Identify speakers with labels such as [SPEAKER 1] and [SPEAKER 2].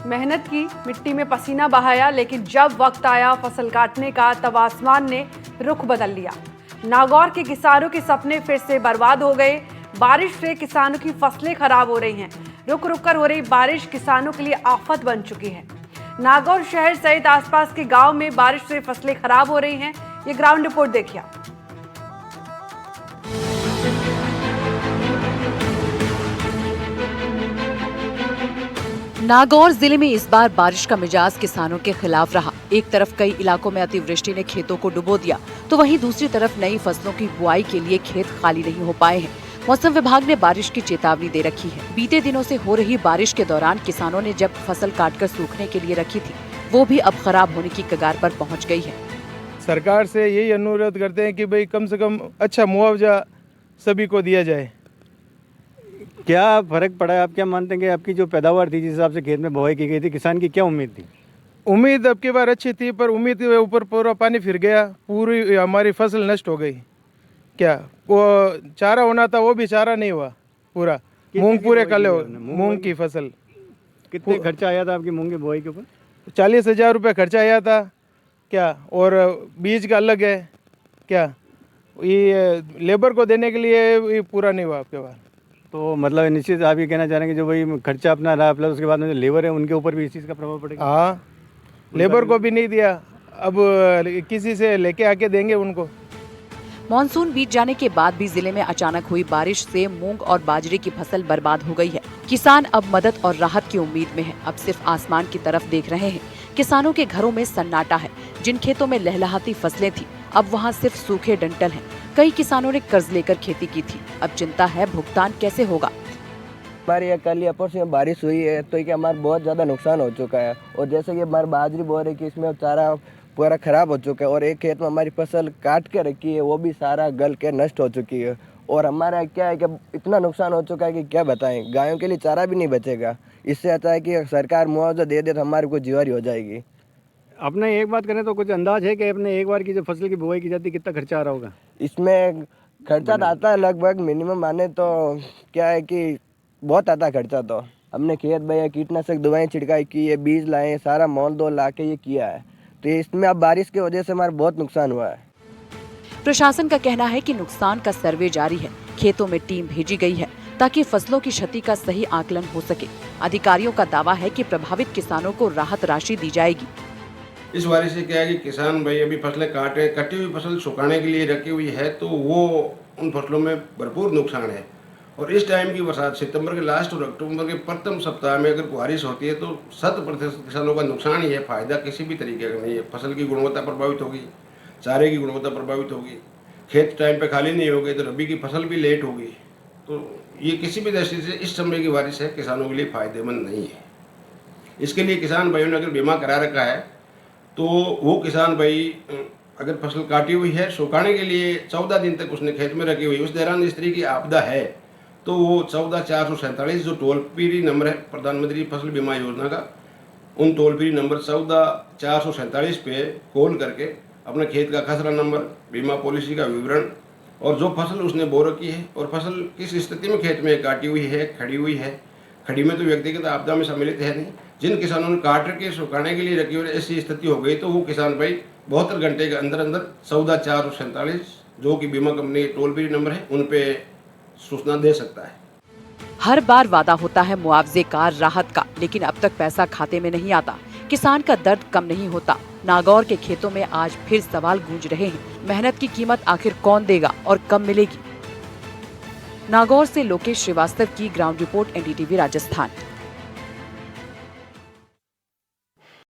[SPEAKER 1] मेहनत की, मिट्टी में पसीना बहाया, लेकिन जब वक्त आया फसल काटने का तब आसमान ने रुख बदल लिया। नागौर के किसानों के सपने फिर से बर्बाद हो गए। बारिश से किसानों की फसलें खराब हो रही हैं। रुक रुक कर हो रही बारिश किसानों के लिए आफत बन चुकी है। नागौर शहर सहित आसपास के गांव में बारिश से फसलें खराब हो रही हैं। ये ग्राउंड रिपोर्ट देखिए।
[SPEAKER 2] नागौर जिले में इस बार बारिश का मिजाज किसानों के खिलाफ रहा। एक तरफ कई इलाकों में अतिवृष्टि ने खेतों को डुबो दिया, तो वहीं दूसरी तरफ नई फसलों की बुआई के लिए खेत खाली नहीं हो पाए हैं। मौसम विभाग ने बारिश की चेतावनी दे रखी है। बीते दिनों से हो रही बारिश के दौरान किसानों ने जब फसल काटकर सूखने के लिए रखी थी, वो भी अब खराब होने की कगार पर पहुँच गयी है।
[SPEAKER 3] सरकार से यही अनुरोध करते हैं कि भाई कम से कम अच्छा मुआवजा सभी को दिया जाए।
[SPEAKER 4] क्या फर्क पड़ा है? आप क्या मानते हैं कि आपकी जो पैदावार थी, जिस हिसाब से खेत में बुआई की गई थी, किसान की क्या उम्मीद थी?
[SPEAKER 3] उम्मीद अब की बार अच्छी थी, पर उम्मीद के ऊपर पूरा पानी फिर गया, पूरी हमारी फसल नष्ट हो गई। क्या वो चारा होना था वो भी चारा नहीं हुआ। पूरा मूंग पूरे काले हो, मूंग की फसल।
[SPEAKER 4] कितने खर्चा आया था आपकी मूंग की बुआई के ऊपर?
[SPEAKER 3] 40,000 रुपये खर्चा आया था। क्या और बीज का अलग है। क्या ये लेबर को देने के लिए ये पूरा नहीं हुआ आपके पास।
[SPEAKER 4] तो मतलब निश्चित आप ये कहना चाह रहे हैं कि जो भाई खर्चा अपना रहा, प्लस उसके बाद में जो लेबर है उनके ऊपर भी इस चीज़ का प्रभाव पड़ेगा?
[SPEAKER 3] हाँ, लेबर को भी नहीं दिया, अब किसी से लेके आके देंगे उनको।
[SPEAKER 2] मॉनसून बीत जाने के बाद भी जिले में अचानक हुई बारिश से मूंग और बाजरे की फसल बर्बाद हो गई है। किसान अब मदद और राहत की उम्मीद में है। अब सिर्फ आसमान की तरफ देख रहे हैं। किसानों के घरों में सन्नाटा है। जिन खेतों में लहलहाती फसलें थी, अब वहाँ सिर्फ सूखे डंठल हैं। कई किसानों ने कर्ज लेकर खेती की थी। अब चिंता है भुगतान कैसे होगा।
[SPEAKER 5] हमारे यहाँ कल या परसों में बारिश हुई है, तो ये हमारा बहुत ज़्यादा नुकसान हो चुका है। और जैसे कि हमारी बाजरी बो रही कि इसमें चारा पूरा ख़राब हो चुका है, और एक खेत में हमारी फसल काट के रखी है, वो भी सारा गल के नष्ट हो चुकी है। और हमारा क्या है कि इतना नुकसान हो चुका है कि क्या बताएं, गायों के लिए चारा भी नहीं बचेगा। इससे अच्छा है कि सरकार मुआवजा दे दे तो हमारी कोई जीवारी हो जाएगी।
[SPEAKER 4] अपने एक बात करें तो कुछ अंदाज है कि अपने एक बार की जो फसल की बुआई की जाती है कितना खर्चा आ रहा होगा?
[SPEAKER 5] इसमें खर्चा तो आता है लगभग मिनिमम माने तो क्या है कि बहुत आता है खर्चा। तो हमने खेत बोया, कीटनाशक दवाएं छिड़काई की है, बीज लाए, सारा मोल दो ला के ये किया है। तो इसमें अब बारिश की वजह से हमारा बहुत नुकसान हुआ है।
[SPEAKER 2] प्रशासन का कहना है कि नुकसान का सर्वे जारी है। खेतों में टीम भेजी गई है ताकि फसलों की क्षति का सही आकलन हो सके। अधिकारियों का दावा है कि प्रभावित किसानों को राहत राशि दी जाएगी।
[SPEAKER 6] इस बारिश से क्या है कि किसान भाई अभी फसलें कटी हुई फसल सुखाने के लिए रखी हुई है, तो वो उन फसलों में भरपूर नुकसान है। और इस टाइम की बरसात सितंबर के लास्ट और अक्टूबर के प्रथम सप्ताह में अगर बारिश होती है तो 100% किसानों का नुकसान ही है, फायदा किसी भी तरीके का नहीं है। फसल की गुणवत्ता प्रभावित होगी, चारे की गुणवत्ता प्रभावित होगी, खेत टाइम पे खाली नहीं हो गए तो रबी की फसल भी लेट होगी। तो ये किसी भी दृष्टि से इस समय की बारिश है किसानों के लिए फायदेमंद नहीं है। इसके लिए किसान भाइयों ने अगर बीमा करा रखा है तो वो किसान भाई अगर फसल काटी हुई है, सुखाने के लिए 14 दिन तक उसने खेत में रखी हुई, उस दौरान इस तरह की आपदा है, तो वो 14,447 जो टोल फ्री नंबर है प्रधानमंत्री फसल बीमा योजना का, उन टोल फ्री नंबर 14,447 पे कॉल करके अपने खेत का खसरा नंबर, बीमा पॉलिसी का विवरण और जो फसल उसने बो रखी है और फसल किस स्थिति में खेत में काटी हुई है, खड़ी हुई है, खड़ी में तो व्यक्तिगत आपदा में सम्मिलित है नहीं, जिन किसानों ने काट के सुखाने के लिए रखी हुई ऐसी स्थिति हो गई, तो वो किसान भाई 72 घंटे के अंदर अंदर 14,447 जो कि बीमा कंपनी के टोल फ्री नंबर है उन पे सूचना दे सकता है।
[SPEAKER 2] हर बार वादा होता है मुआवजे का, राहत का, लेकिन अब तक पैसा खाते में नहीं आता। किसान का दर्द कम नहीं होता। नागौर के खेतों में आज फिर सवाल गूंज रहे हैं। मेहनत की कीमत आखिर कौन देगा और कब मिलेगी? नागौर से लोकेश श्रीवास्तव की ग्राउंड रिपोर्ट, NDTV राजस्थान।